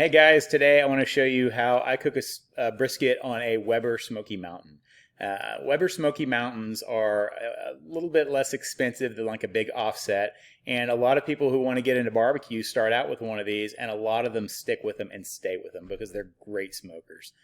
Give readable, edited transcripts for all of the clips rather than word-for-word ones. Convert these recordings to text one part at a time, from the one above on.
Hey guys, today I want to show you how I cook a brisket on a Weber Smokey Mountain. Weber Smokey Mountains are a little bit less expensive than like a big offset, and a lot of people who want to get into barbecue start out with one of these, and a lot of them stick with them and stay with them because they're great smokers.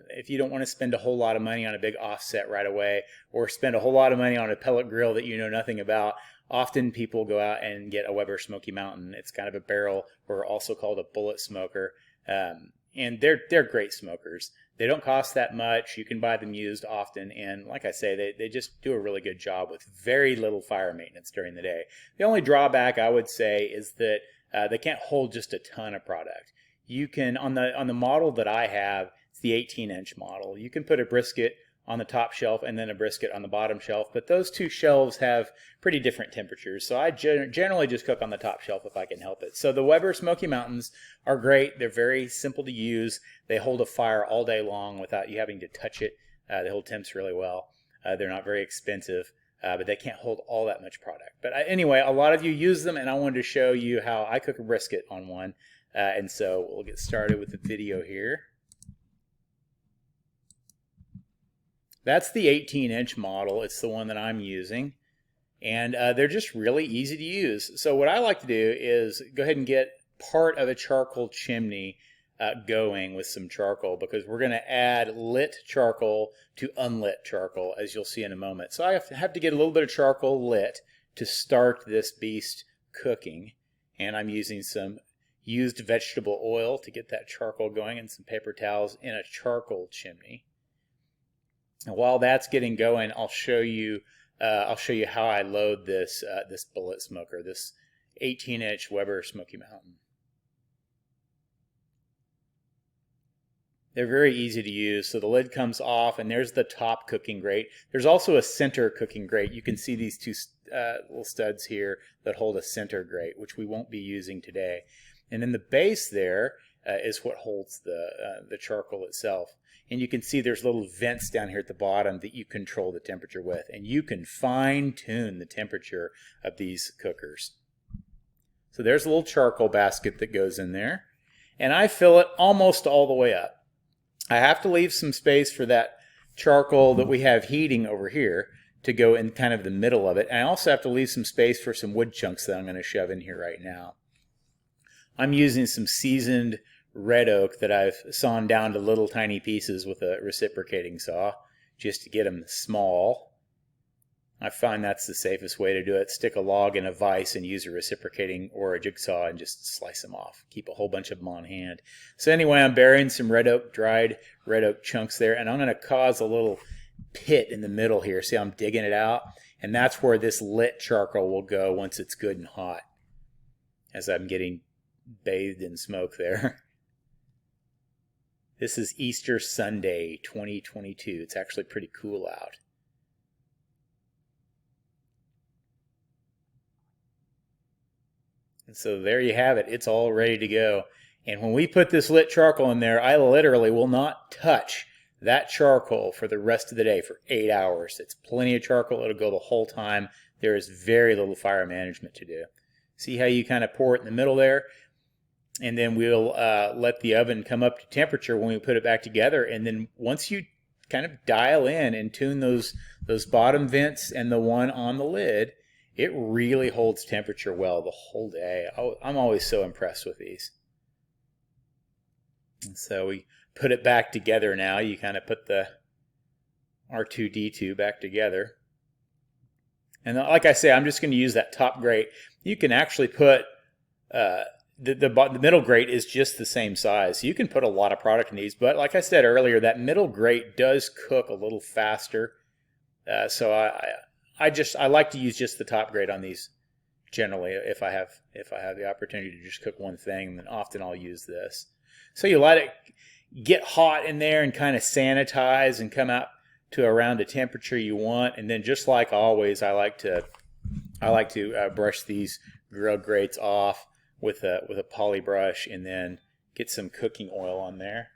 If you don't want to spend a whole lot of money on a big offset right away, or spend a whole lot of money on a pellet grill that you know nothing about, often people go out and get a Weber Smokey Mountain. It's kind of a barrel, or also called a bullet smoker, and they're great smokers. They don't cost that much. You can buy them used often, and like I say, they just do a really good job with very little fire maintenance during the day. The only drawback I would say is that they can't hold just a ton of product. You can, on the model that I have, it's the 18-inch model, you can put a brisket on the top shelf and then a brisket on the bottom shelf, but those two shelves have pretty different temperatures, so I generally just cook on the top shelf if I can help it. So the Weber Smokey Mountains are great. They're very simple to use. They hold a fire all day long without you having to touch it. They hold temps really well. They're not very expensive, but they can't hold all that much product. But anyway, a lot of you use them, and I wanted to show you how I cook a brisket on one, and so we'll get started with the video here. That's the 18-inch model. It's the one that I'm using. And they're just really easy to use. So what I like to do is go ahead and get part of a charcoal chimney going with some charcoal, because we're going to add lit charcoal to unlit charcoal, as you'll see in a moment. So I have to get a little bit of charcoal lit to start this beast cooking. And I'm using some used vegetable oil to get that charcoal going, and some paper towels in a charcoal chimney. And while that's getting going, I'll show you how I load this this bullet smoker, this 18-inch Weber Smokey Mountain. They're very easy to use. So the lid comes off, and there's the top cooking grate. There's also a center cooking grate. You can see these two little studs here that hold a center grate, which we won't be using today. And in the base there is what holds the charcoal itself. And you can see there's little vents down here at the bottom that you control the temperature with. And you can fine-tune the temperature of these cookers. So there's a little charcoal basket that goes in there. And I fill it almost all the way up. I have to leave some space for that charcoal that we have heating over here to go in kind of the middle of it. And I also have to leave some space for some wood chunks that I'm going to shove in here right now. I'm using some seasoned red oak that I've sawn down to little tiny pieces with a reciprocating saw, just to get them small. I find that's the safest way to do it. Stick a log in a vise and use a reciprocating or a jigsaw and just slice them off. Keep a whole bunch of them on hand. So anyway, I'm burying some dried red oak chunks there, and I'm going to cause a little pit in the middle here. See how I'm digging it out? And that's where this lit charcoal will go once it's good and hot, as I'm getting bathed in smoke there. This is Easter Sunday, 2022. It's actually pretty cool out. And so there you have it. It's all ready to go. And when we put this lit charcoal in there, I literally will not touch that charcoal for the rest of the day for 8 hours. It's plenty of charcoal. It'll go the whole time. There is very little fire management to do. See how you kind of pour it in the middle there? And then we'll let the oven come up to temperature when we put it back together. And then once you kind of dial in and tune those bottom vents and the one on the lid, it really holds temperature well the whole day. I'm always so impressed with these. And so we put it back together now. You kind of put the R2-D2 back together. And like I say, I'm just going to use that top grate. You can actually put... The middle grate is just the same size. You can put a lot of product in these, but like I said earlier, that middle grate does cook a little faster. So I like to use just the top grate on these generally. If I have the opportunity to just cook one thing, then often I'll use this. So you let it get hot in there and kind of sanitize and come out to around the temperature you want, and then just like always, I like to brush these grill grates off with a poly brush, and then get some cooking oil on there.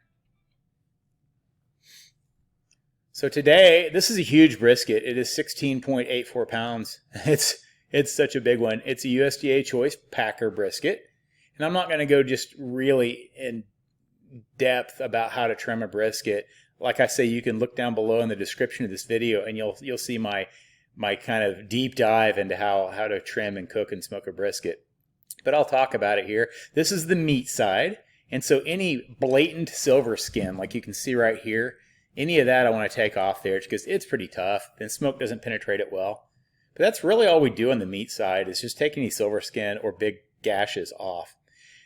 So today, this is a huge brisket. It is 16.84 pounds. It's such a big one. It's a USDA choice Packer brisket. And I'm not going to go just really in depth about how to trim a brisket. Like I say, you can look down below in the description of this video and you'll see my kind of deep dive into how to trim and cook and smoke a brisket. But I'll talk about it here. This is the meat side. And so any blatant silver skin, like you can see right here, any of that I want to take off there because it's pretty tough and smoke doesn't penetrate it well. But that's really all we do on the meat side is just take any silver skin or big gashes off.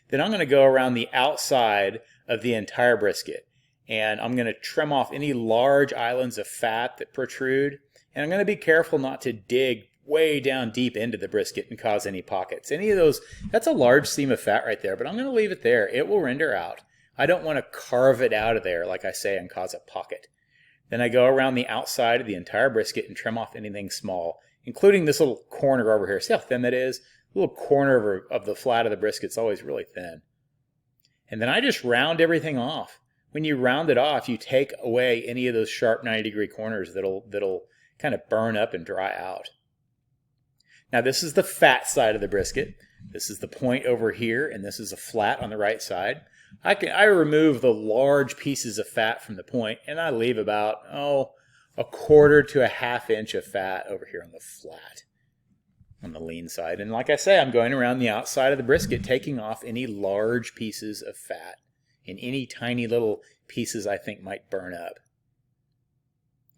Then I'm going to go around the outside of the entire brisket and I'm going to trim off any large islands of fat that protrude. And I'm going to be careful not to dig way down deep into the brisket and cause any pockets. Any of those, that's a large seam of fat right there, but I'm going to leave it there. It will render out. I don't want to carve it out of there, like I say, and cause a pocket. Then I go around the outside of the entire brisket and trim off anything small, including this little corner over here. See how thin that is? The little corner of the flat of the brisket's always really thin. And then I just round everything off. When you round it off, you take away any of those sharp 90-degree corners that'll kind of burn up and dry out. Now this is the fat side of the brisket. This is the point over here, and this is a flat on the right side. I remove the large pieces of fat from the point, and I leave about, a quarter to a half inch of fat over here on the flat, on the lean side. And like I say, I'm going around the outside of the brisket, taking off any large pieces of fat and any tiny little pieces I think might burn up.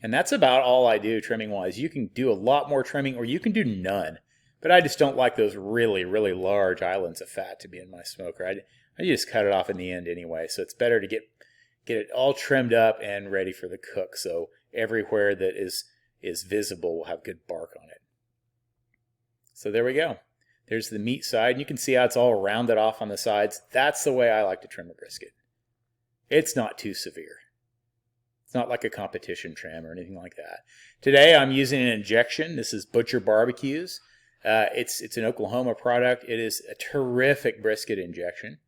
And that's about all I do trimming-wise. You can do a lot more trimming, or you can do none. But I just don't like those really, really large islands of fat to be in my smoker. I just cut it off in the end anyway. So it's better to get it all trimmed up and ready for the cook. So everywhere that is visible will have good bark on it. So there we go. There's the meat side. And you can see how it's all rounded off on the sides. That's the way I like to trim a brisket. It's not too severe. It's not like a competition trim or anything like that. Today I'm using an injection. This is Butcher Barbecues. It's an Oklahoma product. It is a terrific brisket injection.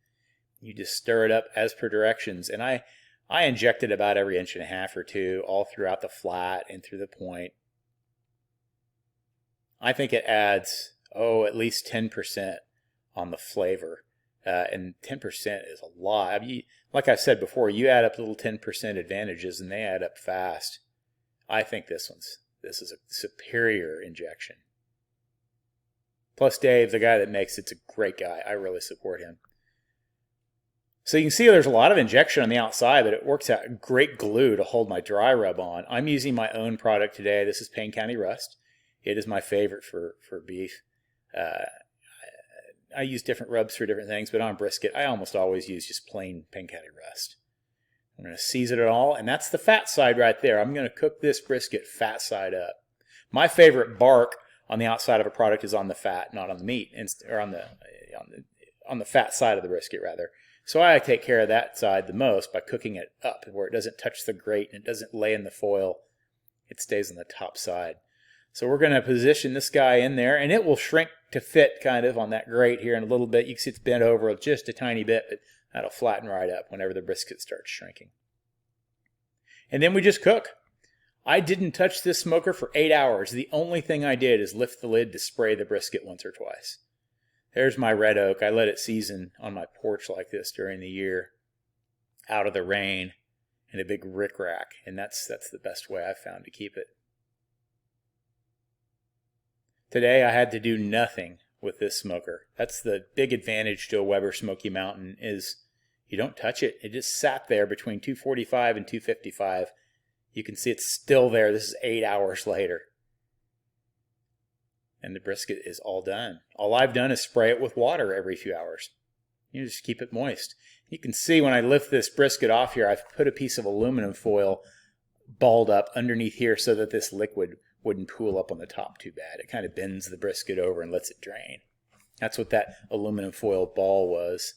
You just stir it up as per directions. And I inject it about every 1.5 inches or 2 all throughout the flat and through the point. I think it adds, at least 10% on the flavor. And 10% is a lot. I mean, like I said before, you add up little 10% advantages and they add up fast. I think this is a superior injection. Plus Dave, the guy that makes it's a great guy. I really support him. So you can see there's a lot of injection on the outside, but it works out great glue to hold my dry rub on. I'm using my own product today. This is Payne County Rust. It is my favorite for beef. I use different rubs for different things, but on brisket, I almost always use just plain Payne County Rust. I'm going to season it all, and that's the fat side right there. I'm going to cook this brisket fat side up. My favorite bark on the outside of a product is on the fat, not on the meat, or on the fat side of the brisket rather. So I take care of that side the most by cooking it up where it doesn't touch the grate and it doesn't lay in the foil. It stays on the top side. So we're going to position this guy in there, and it will shrink to fit kind of on that grate here in a little bit. You can see it's bent over just a tiny bit, but that'll flatten right up whenever the brisket starts shrinking. And then we just cook. I didn't touch this smoker for 8 hours. The only thing I did is lift the lid to spray the brisket once or twice. There's my red oak. I let it season on my porch like this during the year, out of the rain, in a big rickrack, and that's the best way I've found to keep it. Today I had to do nothing with this smoker. That's the big advantage to a Weber Smokey Mountain is you don't touch it. It just sat there between 245 and 255. You can see it's still there. This is 8 hours later. And the brisket is all done. All I've done is spray it with water every few hours. You just keep it moist. You can see when I lift this brisket off here, I've put a piece of aluminum foil balled up underneath here so that this liquid wouldn't pool up on the top too bad. It kind of bends the brisket over and lets it drain. That's what that aluminum foil ball was.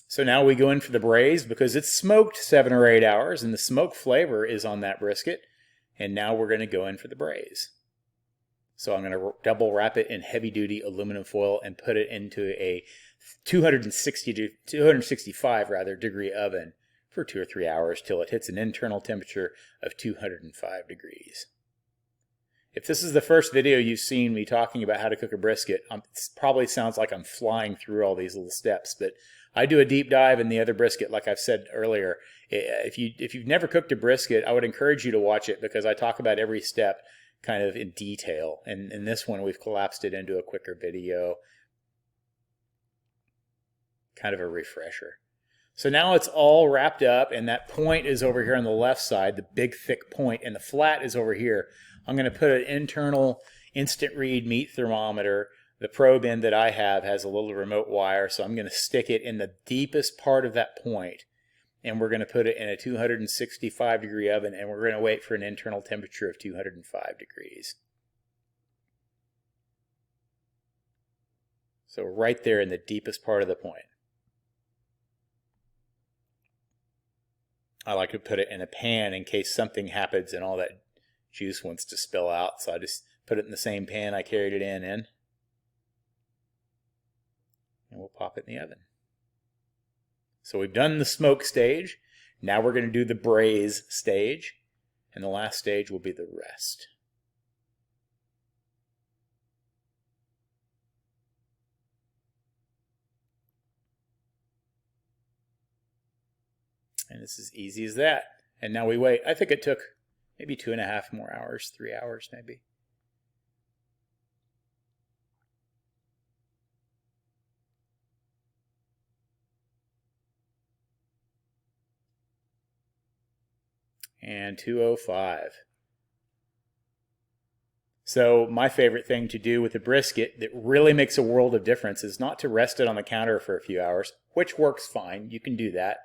So now we go in for the braise because it's smoked 7 or 8 hours and the smoke flavor is on that brisket. And now we're going to go in for the braise. So I'm going to double wrap it in heavy duty aluminum foil and put it into a 265 degree oven for 2 or 3 hours till it hits an internal temperature of 205 degrees. If this is the first video you've seen me talking about how to cook a brisket, it probably sounds like I'm flying through all these little steps, but I do a deep dive in the other brisket, like I've said earlier. If you've never cooked a brisket, I would encourage you to watch it because I talk about every step kind of in detail. And in this one, we've collapsed it into a quicker video. Kind of a refresher. So now it's all wrapped up, and that point is over here on the left side, the big thick point, and the flat is over here. I'm going to put an internal instant read meat thermometer. The probe end that I have has a little remote wire, so I'm going to stick it in the deepest part of that point, and we're going to put it in a 265 degree oven, and we're going to wait for an internal temperature of 205 degrees. So right there in the deepest part of the point. I like to put it in a pan in case something happens and all that juice wants to spill out. So I just put it in the same pan I carried it in. And we'll pop it in the oven. So we've done the smoke stage. Now we're going to do the braise stage. And the last stage will be the rest. And it's as easy as that. And now we wait. I think it took maybe 2.5 more hours, 3 hours maybe. And 205. So my favorite thing to do with a brisket that really makes a world of difference is not to rest it on the counter for a few hours, which works fine. You can do that.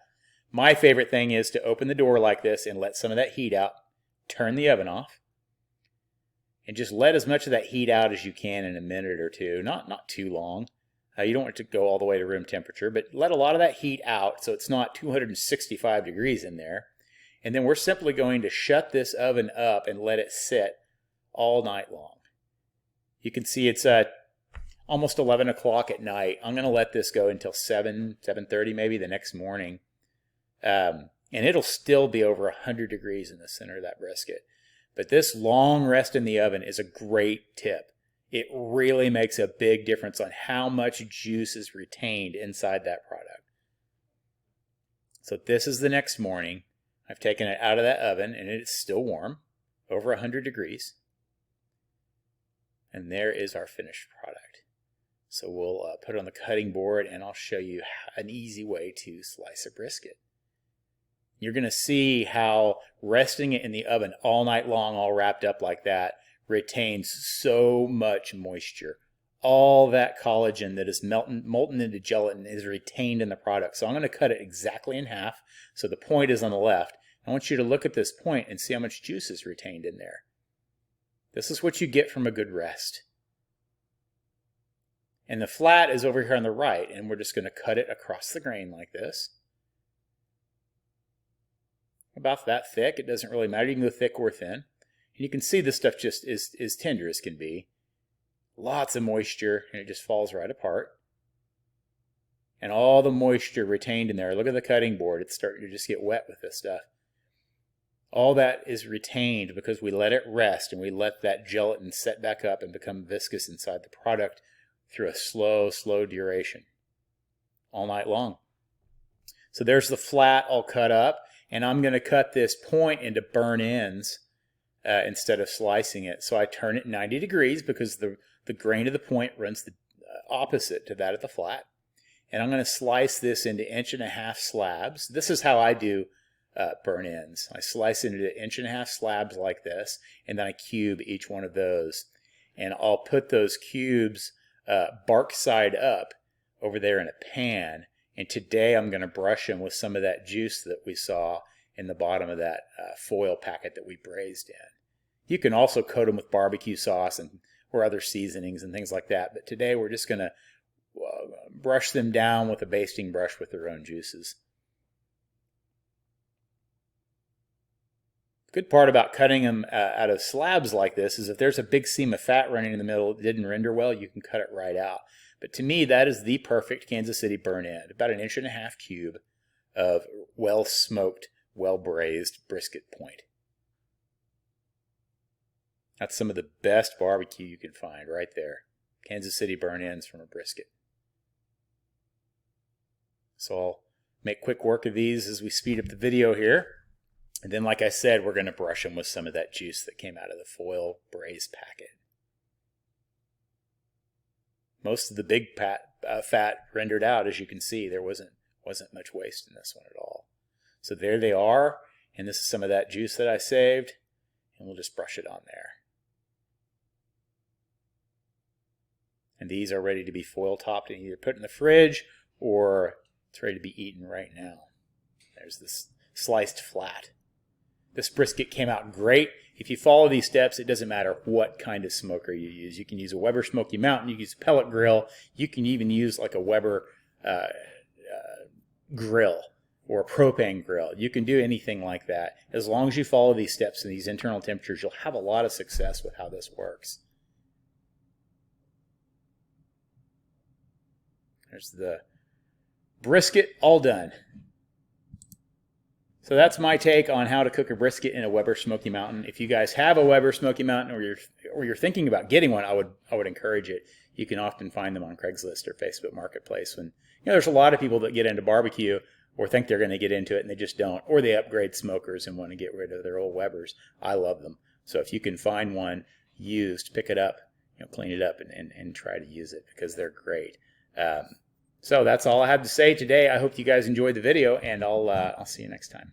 My favorite thing is to open the door like this and let some of that heat out, turn the oven off, and just let as much of that heat out as you can in a minute or two. Not too long. You don't want it to go all the way to room temperature, but let a lot of that heat out so it's not 265 degrees in there. And then we're simply going to shut this oven up and let it sit all night long. You can see it's almost 11 o'clock at night. I'm going to let this go until 7:30 maybe the next morning. And it'll still be over 100 degrees in the center of that brisket. But this long rest in the oven is a great tip. It really makes a big difference on how much juice is retained inside that product. So this is the next morning. I've taken it out of that oven and it's still warm, over 100 degrees. And there is our finished product. So we'll put it on the cutting board and I'll show you an easy way to slice a brisket. You're going to see how resting it in the oven all night long, all wrapped up like that, retains so much moisture. All that collagen that is molten into gelatin is retained in the product. So I'm going to cut it exactly in half. So the point is on the left. I want you to look at this point and see how much juice is retained in there. This is what you get from a good rest. And the flat is over here on the right, and we're just going to cut it across the grain like this. About that thick. It doesn't really matter. You can go thick or thin. And you can see this stuff just is tender as can be. Lots of moisture, and it just falls right apart. And all the moisture retained in there. Look at the cutting board. It's starting to just get wet with this stuff. All that is retained because we let it rest and we let that gelatin set back up and become viscous inside the product through a slow duration. All night long. So there's the flat all cut up. And I'm going to cut this point into burn ends instead of slicing it. So I turn it 90 degrees because the grain of the point runs the opposite to that of the flat. And I'm going to slice this into 1.5-inch slabs. This is how I do burn ends. I slice it into 1.5-inch slabs like this, and then I cube each one of those. And I'll put those cubes bark side up over there in a pan. And today I'm going to brush them with some of that juice that we saw in the bottom of that foil packet that we braised in. You can also coat them with barbecue sauce or other seasonings and things like that. But today we're just going to brush them down with a basting brush with their own juices. The good part about cutting them out of slabs like this is if there's a big seam of fat running in the middle that didn't render well, you can cut it right out. But to me, that is the perfect Kansas City burn end. About 1.5 inch cube of well-smoked, well-braised brisket point. That's some of the best barbecue you can find right there. Kansas City burn-ins from a brisket. So I'll make quick work of these as we speed up the video here. And then, like I said, we're going to brush them with some of that juice that came out of the foil braised packet. Most of the big fat rendered out, as you can see. There wasn't much waste in this one at all. So there they are, and this is some of that juice that I saved, and we'll just brush it on there. And these are ready to be foil topped and either put in the fridge or it's ready to be eaten right now. There's this sliced flat. This brisket came out great. If you follow these steps, it doesn't matter what kind of smoker you use. You can use a Weber Smokey Mountain, you can use a pellet grill, you can even use like a Weber grill or a propane grill. You can do anything like that. As long as you follow these steps and these internal temperatures, you'll have a lot of success with how this works. There's the brisket all done. So that's my take on how to cook a brisket in a Weber Smokey Mountain. If you guys have a Weber Smokey Mountain or you're thinking about getting one, I would encourage it. You can often find them on Craigslist or Facebook Marketplace. When there's a lot of people that get into barbecue or think they're going to get into it and they just don't, or they upgrade smokers and want to get rid of their old Webers. I love them. So if you can find one used, pick it up, clean it up and try to use it because they're great. So that's all I have to say today. I hope you guys enjoyed the video, and I'll see you next time.